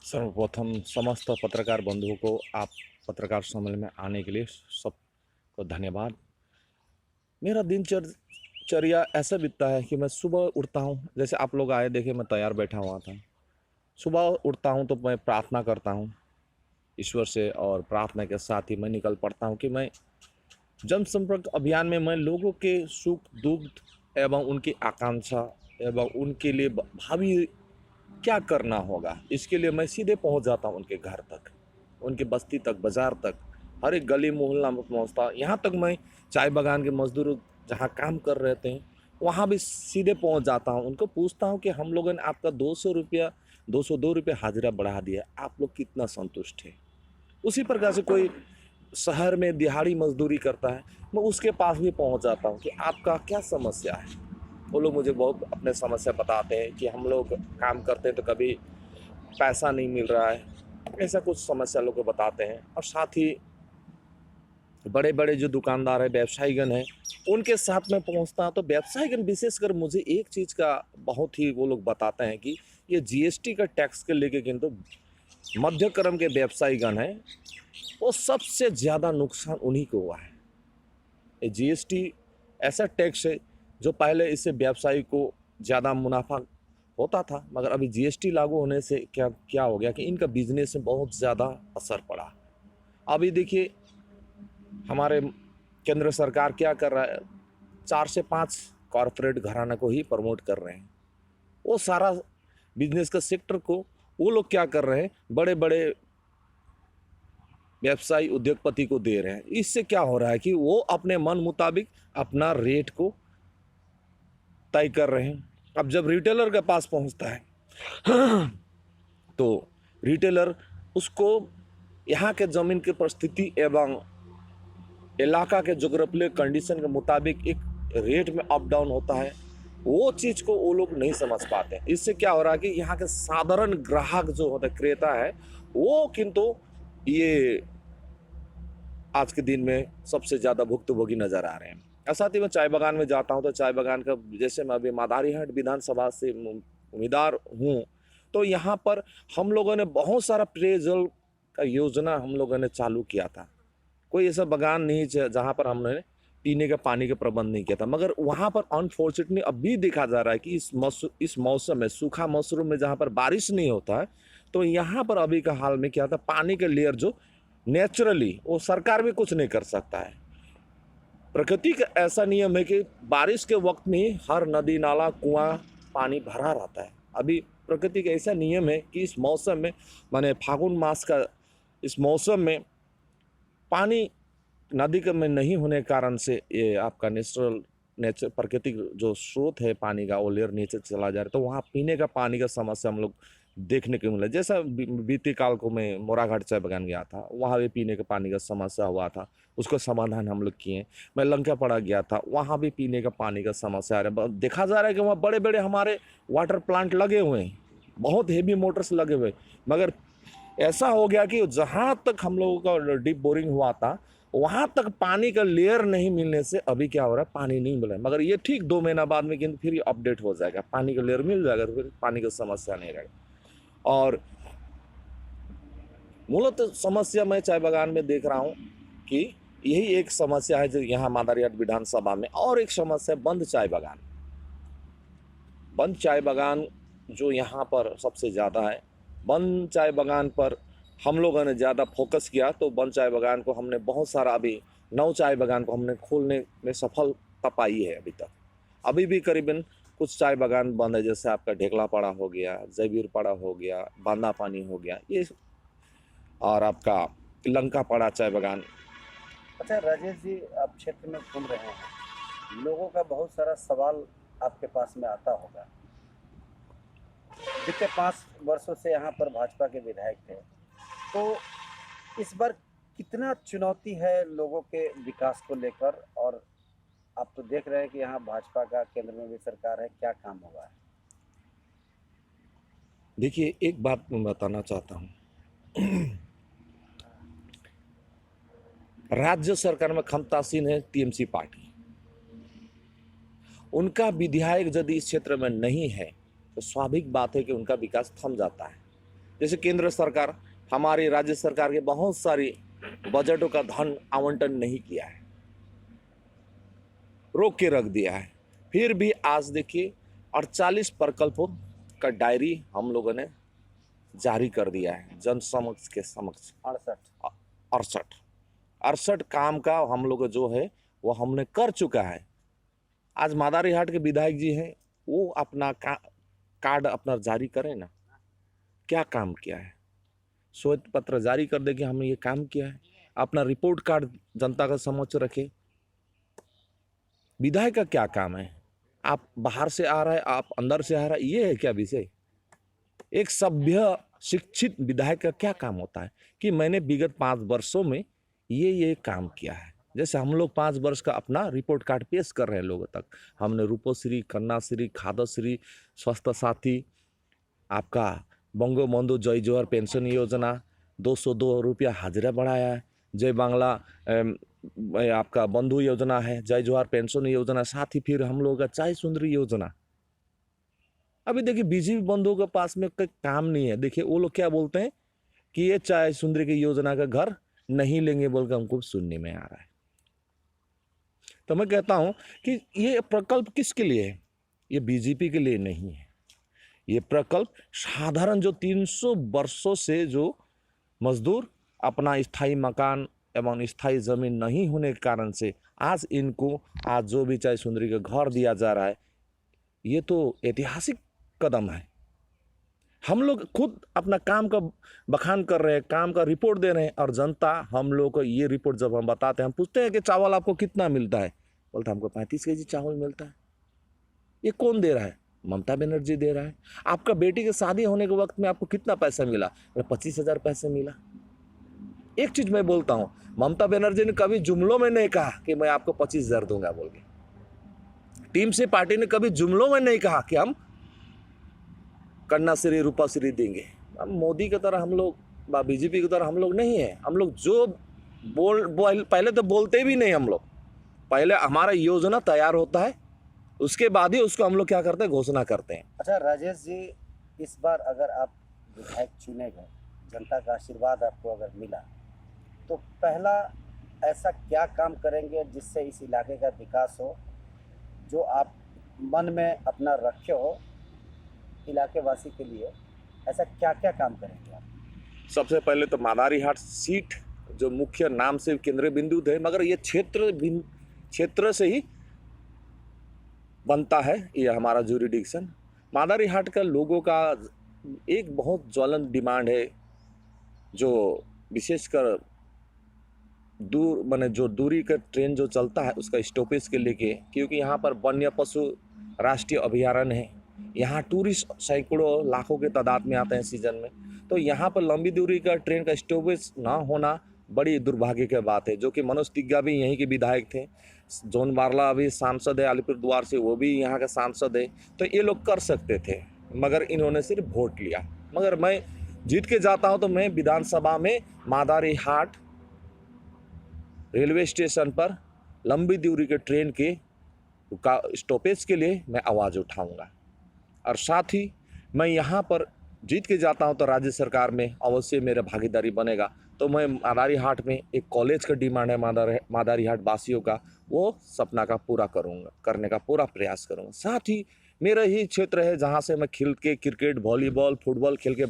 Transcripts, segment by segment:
सर्वप्रथम समस्त पत्रकार बंधुओं को आप पत्रकार सम्मेलन में आने के लिए सबको धन्यवाद। मेरा दिनचर्या ऐसा बीतता है कि मैं सुबह उठता हूँ, जैसे आप लोग आए देखे मैं तैयार बैठा हुआ था। सुबह उठता हूँ तो मैं प्रार्थना करता हूँ ईश्वर से, और प्रार्थना के साथ ही मैं निकल पड़ता हूँ कि मैं जनसंपर्क अभियान में मैं लोगों के सुख दुख एवं उनकी आकांक्षा एवं उनके लिए भावी क्या करना होगा, इसके लिए मैं सीधे पहुंच जाता हूं उनके घर तक, उनकी बस्ती तक, बाजार तक, हर एक गली मोहल्ला में पहुंचता। यहाँ तक मैं चाय बागान के मजदूर जहाँ काम कर रहे थे वहाँ भी सीधे पहुंच जाता हूँ। उनको पूछता हूँ कि हम लोगों ने आपका 200 रुपया 202 रुपये हाजिरा बढ़ा दिया, आप लोग कितना संतुष्ट है। उसी प्रकार से कोई शहर में दिहाड़ी मजदूरी करता है, मैं उसके पास भी पहुंच जाता हूँ कि आपका क्या समस्या है। वो लोग मुझे बहुत अपने समस्या बताते हैं कि हम लोग काम करते हैं तो कभी पैसा नहीं मिल रहा है, ऐसा कुछ समस्या लोग को बताते हैं। और साथ ही बड़े बड़े जो दुकानदार हैं, व्यवसायीगण हैं, उनके साथ में पहुंचता हूँ तो व्यवसायीगण विशेषकर मुझे एक चीज़ का बहुत ही वो लोग बताते हैं कि ये जीएसटी का टैक्स के लेके किंतु मध्य क्रम के व्यवसायीगण हैं, वो सबसे ज़्यादा नुकसान उन्हीं को हुआ है। ये जीएसटी ऐसा टैक्स है जो पहले इससे व्यवसायी को ज़्यादा मुनाफा होता था, मगर अभी जीएसटी लागू होने से क्या क्या हो गया कि इनका बिजनेस में बहुत ज़्यादा असर पड़ा। अभी देखिए हमारे केंद्र सरकार क्या कर रहा है, 4 से 5 कॉरपोरेट घराना को ही प्रमोट कर रहे हैं। वो सारा बिजनेस का सेक्टर को वो लोग क्या कर रहे हैं, बड़े बड़े व्यवसायी उद्योगपति को दे रहे हैं। इससे क्या हो रहा है कि वो अपने मन मुताबिक अपना रेट को तय कर रहे हैं। अब जब रिटेलर के पास पहुंचता है तो रिटेलर उसको यहाँ के ज़मीन की परिस्थिति एवं इलाका के जोग्राफिकल कंडीशन के मुताबिक एक रेट में अप डाउन होता है, वो चीज़ को वो लोग नहीं समझ पाते। इससे क्या हो रहा है कि यहाँ के साधारण ग्राहक जो होता है, क्रेता है, वो किंतु ये आज के दिन में सबसे ज़्यादा भुक्तभोगी नजर आ रहे हैं। और साथ ही मैं चाय बागान में जाता हूँ तो चाय बागान का, जैसे मैं अभी मादारीहाट विधानसभा से उम्मीदवार हूँ, तो यहाँ पर हम लोगों ने बहुत सारा पेयजल का योजना हम लोगों ने चालू किया था। कोई ऐसा बागान नहीं जहाँ पर हमने पीने का पानी का प्रबंध नहीं किया था, मगर वहाँ पर अनफॉर्चुनेटली अभी देखा जा रहा है कि इस मौसम में, सूखा मौसम में जहाँ पर बारिश नहीं होता है, तो यहाँ पर अभी का हाल में क्या था, पानी का लेयर जो नेचुरली, वो सरकार भी कुछ नहीं कर सकता है। प्रकृति का ऐसा नियम है कि बारिश के वक्त में ही हर नदी नाला कुआं पानी भरा रहता है। अभी प्रकृति का ऐसा नियम है कि इस मौसम में, माने फागुन मास का इस मौसम में पानी नदी के में नहीं होने के कारण से ये आपका नेचर प्राकृतिक जो स्रोत है पानी का, वो लेयर नीचे चला जा रहा है, तो वहाँ पीने का पानी का समस्या हम लोग देखने को मिला। जैसा बीते काल को मैं मोराघाट चाय बागान गया था, वहाँ भी पीने के पानी का समस्या हुआ था, उसका समाधान हम लोग किए। मैं लंकापड़ा गया था, वहाँ भी पीने का पानी का समस्या आ रहा है। देखा जा रहा है कि वहाँ बड़े बड़े हमारे वाटर प्लांट लगे हुए हैं, बहुत हेवी मोटर्स लगे हुए, मगर ऐसा हो गया कि जहाँ तक हम लोगों का डीप बोरिंग हुआ था वहाँ तक पानी का लेयर नहीं मिलने से अभी क्या हो रहा है, पानी नहीं मिल रहा है। मगर ये ठीक 2 महीना बाद में किंतु फिर ये अपडेट हो जाएगा, पानी का लेयर मिल जाएगा, तो फिर पानी की समस्या नहीं रहेगा। और मूलतः समस्या मैं चाय बागान में देख रहा हूँ कि यही एक समस्या है जो यहाँ मादारीहाट विधानसभा में। और एक समस्या बंद चाय बागान, बंद चाय बागान जो यहाँ पर सबसे ज़्यादा है। बंद चाय बागान पर हम लोगों ने ज़्यादा फोकस किया, तो बंद चाय बागान को हमने बहुत सारा, अभी 9 चाय बागान को हमने खोलने में सफलता पाई है अभी तक। अभी भी करीबन कुछ चाय बागान बंद है, जैसे आपका ढेकलापाड़ा हो गया, जयवीरपाड़ा हो गया, बांदा पानी हो गया, ये, और आपका लंकापाड़ा चाय बागान। अच्छा राजेश जी, आप क्षेत्र में घूम रहे हैं, लोगों का बहुत सारा सवाल आपके पास में आता होगा। बीते 5 वर्षों से यहाँ पर भाजपा के विधायक थे, तो इस बार कितना चुनौती है लोगों के विकास को लेकर? और आप तो देख रहे हैं कि यहाँ भाजपा का केंद्र में भी सरकार है, क्या काम होगा? देखिए एक बात मैं बताना चाहता हूँ, राज्य सरकार में क्षमतासीन है टीएमसी पार्टी, उनका विधायक यदि इस क्षेत्र में नहीं है तो स्वाभाविक बात है कि उनका विकास थम जाता है। जैसे केंद्र सरकार, हमारी राज्य सरकार के बहुत सारी बजटों का धन आवंटन नहीं किया है, रोक के रख दिया है। फिर भी आज देखिए 48 प्रकल्पों का डायरी हम लोगों ने जारी कर दिया है जन समक्ष के समक्ष। 68। 68 काम का हम लोग जो है वो हमने कर चुका है। आज मादारीहाट के विधायक जी हैं, वो अपना कार्ड अपना जारी करें ना, क्या काम किया है, श्वेत पत्र जारी कर दे कि हमने ये काम किया है, अपना रिपोर्ट कार्ड जनता का समक्ष रखे। विधायक का क्या काम है? आप बाहर से आ रहा है, आप अंदर से आ रहा है, ये है क्या विषय? एक सभ्य शिक्षित विधायक का क्या काम होता है कि मैंने विगत 5 वर्षों में ये काम किया है। जैसे हम लोग 5 वर्ष का अपना रिपोर्ट कार्ड पेश कर रहे हैं लोगों तक। हमने रूपश्री, कन्याश्री, खाद्यश्री, स्वास्थ्य साथी, आपका बंगबंधु जय जोहर पेंशन योजना, 202 रुपया हाजिरा बढ़ाया है, जय बांग्ला आपका बंधु योजना है, जय जोहर पेंशन योजना, साथ ही फिर हम लोगों का चाय सुंदरी योजना। अभी देखिए बीजेपी बंधुओं के पास में कोई काम नहीं है। देखिए वो लोग क्या बोलते हैं कि ये चाय सुंदरी की योजना का घर नहीं लेंगे बोलकर हमको सुनने में आ रहा है। तो मैं कहता हूं कि ये प्रकल्प किसके लिए है? ये बीजेपी के लिए नहीं है। ये प्रकल्प साधारण जो 300 वर्षों से जो मजदूर अपना स्थायी मकान एवं स्थायी जमीन नहीं होने के कारण से आज इनको आज जो भी चाय सुंदरी का घर दिया जा रहा है, ये तो ऐतिहासिक कदम है। हम लोग खुद अपना काम का बखान कर रहे हैं, काम का रिपोर्ट दे रहे हैं, और जनता हम लोग को ये रिपोर्ट जब हम बताते हैं, हम पूछते हैं कि चावल आपको कितना मिलता है, बोलता है हमको 35 केजी चावल मिलता है। ये कौन दे रहा है? ममता बनर्जी दे रहा है। आपका बेटी की शादी होने के वक्त में आपको कितना पैसा मिला? 25,000 पैसे मिला। एक चीज मैं बोलता हूं, ममता बनर्जी ने कभी जुमलों में नहीं कहा कि मैं आपको 25,000 दूंगा बोल के। टीम से पार्टी ने कभी जुमलों में नहीं कहा कि हम कन्याश्री, रूपाश्री देंगे। अब मोदी की तरह हम लोग, बीजेपी की तरह हम लोग नहीं है। हम लोग जो बोल पहले तो बोलते भी नहीं। हम लोग पहले हमारा योजना तैयार होता है, उसके बाद ही उसको हम लोग क्या करते हैं, घोषणा करते हैं। अच्छा राजेश जी, इस बार अगर आप विधायक चुने गए, जनता का आशीर्वाद आपको अगर मिला, तो पहला ऐसा क्या काम करेंगे जिससे इस इलाके का विकास हो, जो आप मन में अपना रखे हो इलाके वासी के लिए? ऐसा क्या क्या काम करेंगे आप? सबसे पहले तो मादारीहाट सीट जो मुख्य नाम से केंद्रीय बिंदु थे, मगर ये क्षेत्र से ही बनता है ये हमारा जुरिडिक्शन। मादारीहाट का लोगों का एक बहुत ज्वलन डिमांड है, जो विशेषकर दूर माने जो दूरी का ट्रेन जो चलता है उसका स्टॉपेज के लेके, क्योंकि यहाँ पर वन्य पशु राष्ट्रीय अभयारण्य है। यहाँ टूरिस्ट सैकड़ों लाखों के तादाद में आते हैं सीजन में। तो यहाँ पर लंबी दूरी का ट्रेन का स्टॉपेज ना होना बड़ी दुर्भाग्य की बात है। जो कि मनोज तिग्गा भी यहीं के विधायक थे, जॉन बारला अभी सांसद है अलीपुरद्वार से, वो भी यहाँ का सांसद है। तो ये लोग कर सकते थे, मगर इन्होंने सिर्फ वोट लिया। मगर मैं जीत के जाता हूँ तो मैं विधानसभा में मादारीहाट रेलवे स्टेशन पर लंबी दूरी के ट्रेन के स्टॉपेज के लिए मैं आवाज़ उठाऊंगा। और साथ ही मैं यहाँ पर जीत के जाता हूँ तो राज्य सरकार में अवश्य मेरा भागीदारी बनेगा। तो मैं मादारीहाट में एक कॉलेज का डिमांड है मादारीहाट वासियों का, वो सपना का पूरा करने का पूरा प्रयास करूँगा। साथ ही मेरा ही क्षेत्र है जहाँ से मैं खेल के क्रिकेट, वॉलीबॉल, फुटबॉल खेल के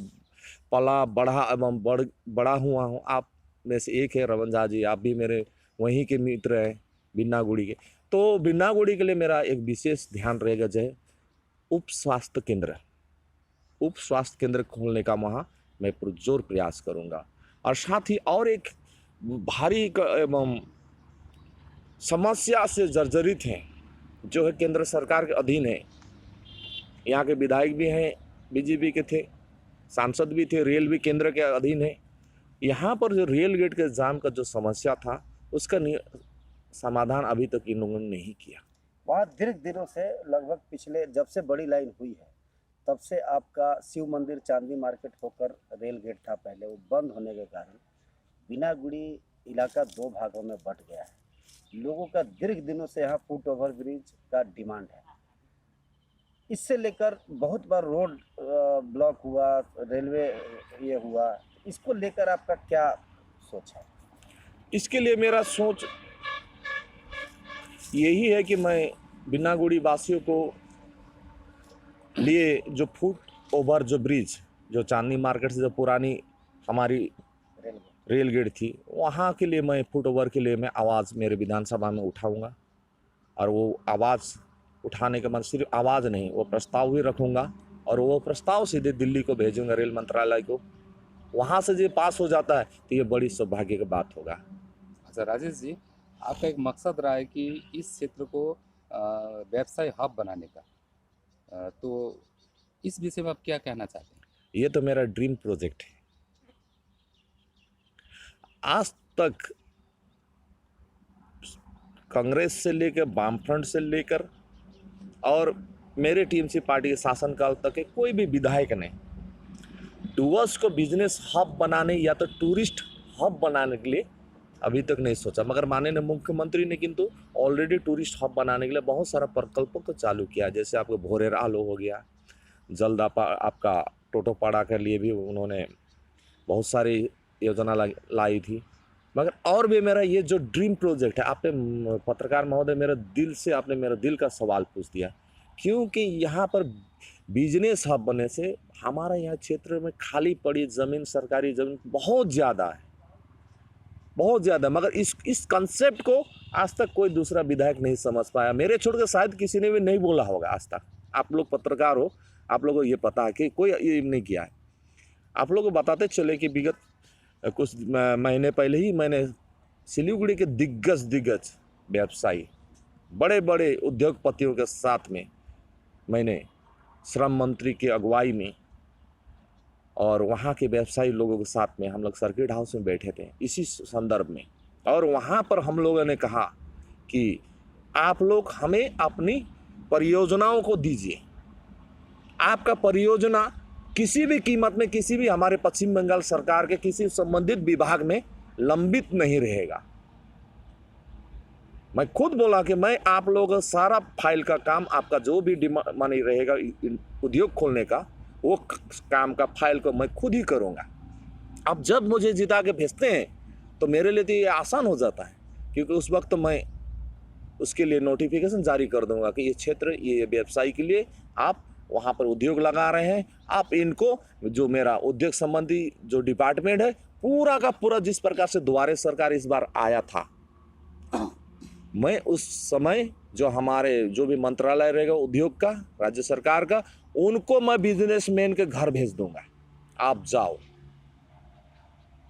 पला बढ़ा एवं बड़ा हुआ हूँ। आप में से एक है रमन झा जी, आप भी मेरे वहीं के मित्र हैं बिन्नागुड़ी के। तो बिन्नागुड़ी के लिए मेरा एक विशेष ध्यान रहेगा, जय उप स्वास्थ्य केंद्र खोलने का वहाँ मैं पुरजोर प्रयास करूँगा। और साथ ही और एक भारी एवं समस्या से जर्जरित हैं, जो है केंद्र सरकार के अधीन है। यहाँ के विधायक भी हैं, बीजेपी के थे, सांसद भी थे, रेल भी केंद्र के अधीन है। यहाँ पर जो रेल गेट के जाम का जो समस्या था, उसका समाधान अभी तक इन लोगों ने नहीं किया। वहाँ दीर्घ दिनों से, लगभग पिछले जब से बड़ी लाइन हुई है तब से आपका शिव मंदिर चांदनी मार्केट होकर रेल गेट था पहले, वो बंद होने के कारण बिन्नागुड़ी इलाका 2 भागों में बंट गया है। लोगों का दीर्घ दिनों से यहाँ फुट ओवर ब्रिज का डिमांड है। इससे लेकर बहुत बार रोड ब्लॉक हुआ, रेलवे ये हुआ, इसको लेकर आपका क्या सोच है? इसके लिए मेरा सोच यही है कि मैं बिन्नागुड़ी वासियों को लिए जो फुट ओवर जो ब्रिज जो चांदनी मार्केट से जो पुरानी हमारी रेलवे रेल गेट थी, वहाँ के लिए मैं फुट ओवर के लिए मैं आवाज़ मेरे विधानसभा में उठाऊंगा। और वो आवाज़ उठाने के बाद सिर्फ आवाज़ नहीं, वो प्रस्ताव भी रखूंगा और वो प्रस्ताव सीधे दिल्ली को भेजूंगा, रेल मंत्रालय को। वहाँ से जो पास हो जाता है तो ये बड़ी सौभाग्य की बात होगा। अच्छा राजेश जी, आपका एक मकसद रहा है कि इस क्षेत्र को व्यवसाय हब बनाने का, तो इस विषय में आप क्या कहना चाहते हैं? ये तो मेरा ड्रीम प्रोजेक्ट है। आज तक कांग्रेस से लेकर वामफ्रंट से लेकर और मेरे टीएमसी पार्टी के शासनकाल तक के कोई भी विधायक ने डुवर्स को बिजनेस हब बनाने या तो टूरिस्ट हब बनाने के लिए अभी तक नहीं सोचा, मगर माननीय मुख्यमंत्री ने किंतु ऑलरेडी टूरिस्ट हब बनाने के लिए बहुत सारा प्रकल्पों को चालू किया। जैसे आपको भोरेर आलो हो गया, जल्द आपका टोटोपाड़ा के लिए भी उन्होंने बहुत सारी योजना लाई थी। मगर और भी मेरा ये जो ड्रीम प्रोजेक्ट है, आपने पत्रकार महोदय मेरे दिल से आपने मेरा दिल का सवाल पूछ दिया, क्योंकि यहाँ पर बिजनेस हब बनने से हमारा यहाँ क्षेत्र में खाली पड़ी ज़मीन, सरकारी ज़मीन बहुत ज़्यादा है, बहुत ज़्यादा। मगर इस कंसेप्ट को आज तक कोई दूसरा विधायक नहीं समझ पाया, मेरे छोड़ के शायद किसी ने भी नहीं बोला होगा आज तक। आप लोग पत्रकार हो, आप लोगों को ये पता है कि कोई ये नहीं किया है। आप लोग को बताते चले कि विगत कुछ महीने पहले ही मैंने सिलीगुड़ी के दिग्गज व्यवसायी, बड़े बड़े उद्योगपतियों के साथ में मैंने श्रम मंत्री की अगुवाई में और वहाँ के व्यवसायी लोगों के साथ में हम लोग सर्किट हाउस में बैठे थे इसी संदर्भ में। और वहाँ पर हम लोगों ने कहा कि आप लोग हमें अपनी परियोजनाओं को दीजिए, आपका परियोजना किसी भी कीमत में किसी भी हमारे पश्चिम बंगाल सरकार के किसी संबंधित विभाग में लंबित नहीं रहेगा। मैं खुद बोला कि मैं आप लोगों का सारा फाइल का काम, आपका जो भी डिमांड मनी रहेगा उद्योग खोलने का, वो काम का फाइल को मैं खुद ही करूँगा। अब जब मुझे जिता के भेजते हैं तो मेरे लिए तो ये आसान हो जाता है, क्योंकि उस वक्त मैं उसके लिए नोटिफिकेशन जारी कर दूंगा कि ये क्षेत्र, ये व्यवसायी के लिए आप वहाँ पर उद्योग लगा रहे हैं, आप इनको जो मेरा उद्योग संबंधी जो डिपार्टमेंट है पूरा का पूरा, जिस प्रकार से द्वारे सरकार इस बार आया था, मैं उस समय जो हमारे जो भी मंत्रालय रहेगा उद्योग का, राज्य सरकार का, उनको मैं बिजनेसमैन के घर भेज दूंगा। आप जाओ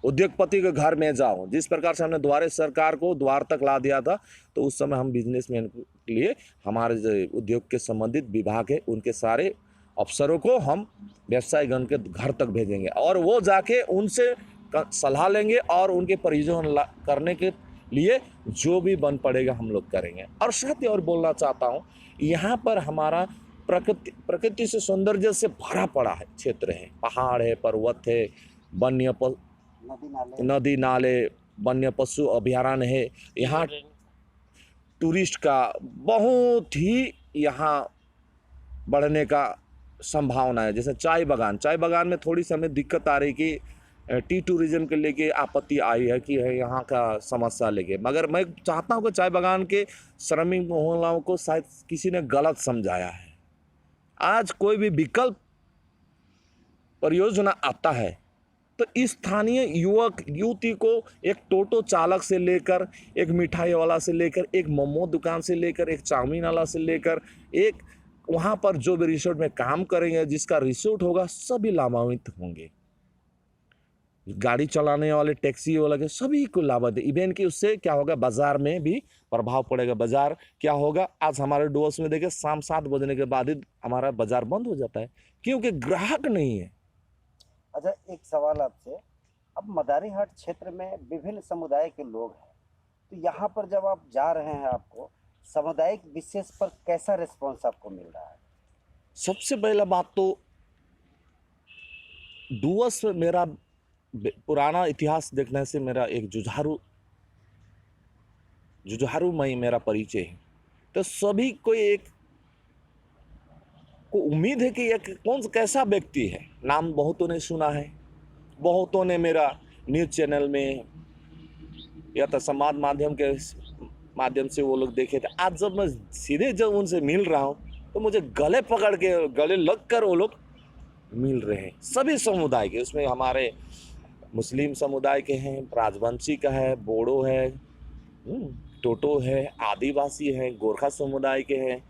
उद्योगपति के घर में जाओ। जिस प्रकार से हमने द्वारे सरकार को द्वार तक ला दिया था, तो उस समय हम बिजनेसमैन के लिए हमारे जो उद्योग के संबंधित विभाग है उनके सारे अफसरों को हम व्यवसायगण के घर तक भेजेंगे और वो जाके उनसे सलाह लेंगे और उनके परियोजना करने के लिए जो भी बन पड़ेगा हम लोग करेंगे। और साथ ही और बोलना चाहता हूँ, यहाँ पर हमारा प्रकृति से सौंदर्य से भरा पड़ा है क्षेत्र है, पहाड़ है, पर्वत है, वन्य नदी नाले, वन्य पशु अभयारण्य है। यहाँ टूरिस्ट का बहुत ही यहाँ बढ़ने का संभावना है। जैसे चाय बागान में थोड़ी सी हमें दिक्कत आ रही कि टी टूरिज्म के लेके आपत्ति आई है कि है यहाँ का समस्या लेके, मगर मैं चाहता हूँ कि चाय बागान के श्रमिक महिलाओं को शायद किसी ने गलत समझाया है। आज कोई भी विकल्प परियोजना आता है तो स्थानीय युवक युवती को एक टोटो चालक से लेकर, एक मिठाई वाला से लेकर, एक मोमो दुकान से लेकर, एक चाउमीन वाला से लेकर, एक वहाँ पर जो भी रिसोर्ट में काम करेंगे, जिसका रिसोर्ट होगा, सभी लाभान्वित होंगे। गाड़ी चलाने वाले, टैक्सी वाले के सभी को लाभान्वित। इवन कि उससे क्या होगा, बाजार में भी प्रभाव पड़ेगा। बाजार क्या होगा, आज हमारे डुवर्स में देखिए शाम 7 बजने के बाद ही हमारा बाजार बंद हो जाता है, क्योंकि ग्राहक नहीं है। अच्छा, एक सवाल आपसे, अब मदारीहाट क्षेत्र में विभिन्न समुदाय के लोग हैं, तो यहाँ पर जब आप जा रहे हैं, आपको सामुदायिक विशेष पर कैसा रिस्पॉन्स आपको मिल रहा है? सबसे पहला बात तो डुवर्स में मेरा पुराना इतिहास देखने से मेरा एक जुझारू मई मेरा परिचय है। तो सभी को एक को उम्मीद है कि यह कैसा व्यक्ति है। नाम बहुतों ने सुना है, बहुतों ने मेरा न्यूज़ चैनल में या तो समाज माध्यम से वो लोग देखे थे। आज जब मैं सीधे जब उनसे मिल रहा हूँ तो मुझे गले पकड़ के, गले लग कर वो लोग मिल रहे हैं। सभी समुदाय के, उसमें हमारे मुस्लिम समुदाय के हैं, राजवंशी का है, बोडो है, टोटो है, आदिवासी है, गोरखा समुदाय के हैं,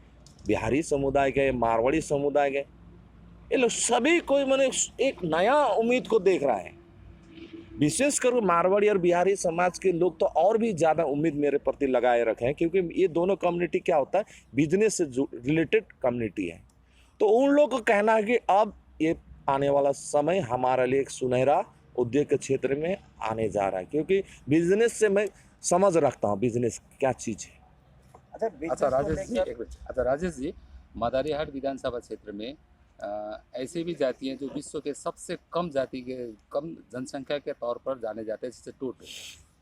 बिहारी समुदाय के, मारवाड़ी समुदाय के। ये लोग सभी कोई मैंने एक नया उम्मीद को देख रहा है। विशेषकर मारवाड़ी और बिहारी समाज के लोग तो और भी ज़्यादा उम्मीद मेरे प्रति लगाए रखे हैं, क्योंकि ये दोनों कम्युनिटी क्या होता है, बिजनेस से रिलेटेड कम्युनिटी है। तो उन लोगों को कहना है कि अब ये आने वाला समय हमारे लिए एक सुनहरा उद्योग के क्षेत्र में आने जा रहा है, क्योंकि बिजनेस से मैं समझ रखता हूँ बिजनेस क्या चीज़ है। अच्छा, अच्छा बिजनेस को राजेश जी, लेकर एक मिनट। अच्छा राजेश जी, मदारीहाट विधानसभा क्षेत्र में ऐसे भी जाति हैं जो विश्व के सबसे कम जनसंख्या के तौर पर जाने जाते हैं, जैसे टोटो।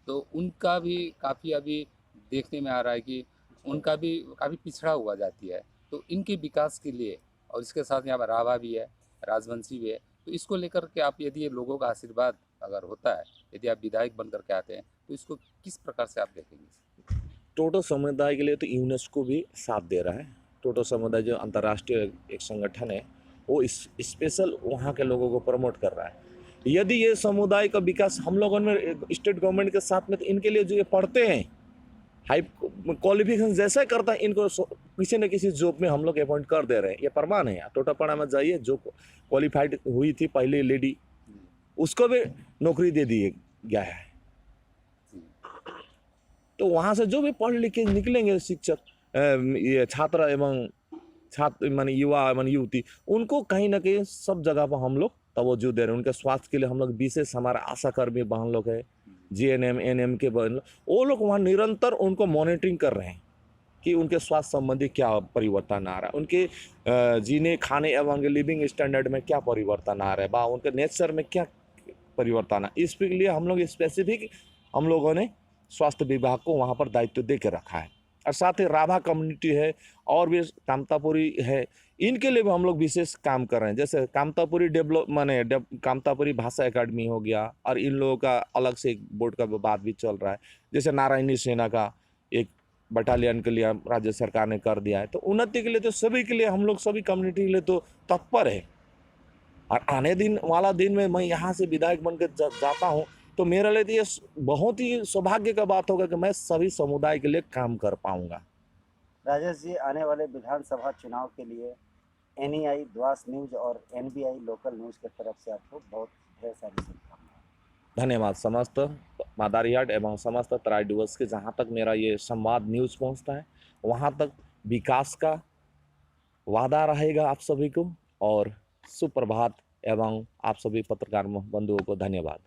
तो उनका भी काफ़ी अभी देखने में आ रहा है कि उनका भी काफ़ी पिछड़ा हुआ जाती है। तो इनके विकास के लिए, और इसके साथ यहाँ पर राभा भी है, राजवंशी भी है, तो इसको लेकर के आप, यदि ये लोगों का आशीर्वाद अगर होता है, यदि आप विधायक बन करके आते हैं, तो इसको किस प्रकार से आप देखेंगे? टोटो समुदाय के लिए तो यूनेस्को भी साथ दे रहा है। टोटो समुदाय जो अंतर्राष्ट्रीय एक संगठन है, वो इस स्पेशल वहाँ के लोगों को प्रमोट कर रहा है। यदि ये समुदाय का विकास हम लोगों ने स्टेट गवर्नमेंट के साथ में, तो इनके लिए जो ये पढ़ते हैं, हाई क्वालिफिकेशन जैसा करता है, इनको किसी न किसी जॉब में हम लोग अपॉइंट कर दे रहे हैं। ये प्रमाण है। टोटापाड़ा में जाइए, जो क्वालिफाइड हुई थी पहले लेडी, उसको भी नौकरी दे दी गया है। तो वहाँ से जो भी पढ़ लिख के निकलेंगे शिक्षक, ये छात्र एवं माने युवा एवं युवती, उनको कहीं ना कहीं सब जगह पर हम लोग तवज्जो दे रहे हैं। उनके स्वास्थ्य के लिए हम लोग विशेष, हमारा आशा कर्मी बहन लोग है, GNM NM के बहन लोग, वो लोग वहाँ निरंतर उनको मॉनिटरिंग कर रहे हैं कि उनके स्वास्थ्य संबंधी क्या परिवर्तन आ रहा है, उनके जीने खाने एवं लिविंग स्टैंडर्ड में क्या परिवर्तन आ रहा है, उनके नेचर में क्या परिवर्तन है। इसके लिए हम लोग स्पेसिफिक हम लोगों ने स्वास्थ्य विभाग को वहाँ पर दायित्व दे के रखा है। और साथ ही राभा कम्युनिटी है और भी कामतापुरी है, इनके लिए भी हम लोग विशेष काम कर रहे हैं। जैसे कामतापुरी कामतापुरी भाषा एकेडमी हो गया, और इन लोगों का अलग से एक बोर्ड का बात भी चल रहा है। जैसे नारायणी सेना का एक बटालियन के लिए राज्य सरकार ने कर दिया है। तो उन्नति के लिए तो सभी के लिए, हम लोग सभी कम्युनिटी के लिए तो तत्पर है। और आने दिन वाला दिन में मैं यहाँ से विधायक बनकर जाता हूँ, तो मेरे लिए तो ये बहुत ही सौभाग्य का बात होगा कि मैं सभी समुदाय के लिए काम कर पाऊंगा। राजेश जी, आने वाले विधानसभा चुनाव के लिए NEI द्वास न्यूज और NBI लोकल न्यूज की तरफ से आपको बहुत ढेर सारी शुभकामनाएं। धन्यवाद। समस्त मदारीहाट एवं समस्त तराई दिवस के जहाँ तक मेरा ये संवाद न्यूज़ पहुँचता है, वहाँ तक विकास का वादा रहेगा आप सभी को। और सुप्रभात एवं आप सभी पत्रकार बंधुओं को धन्यवाद।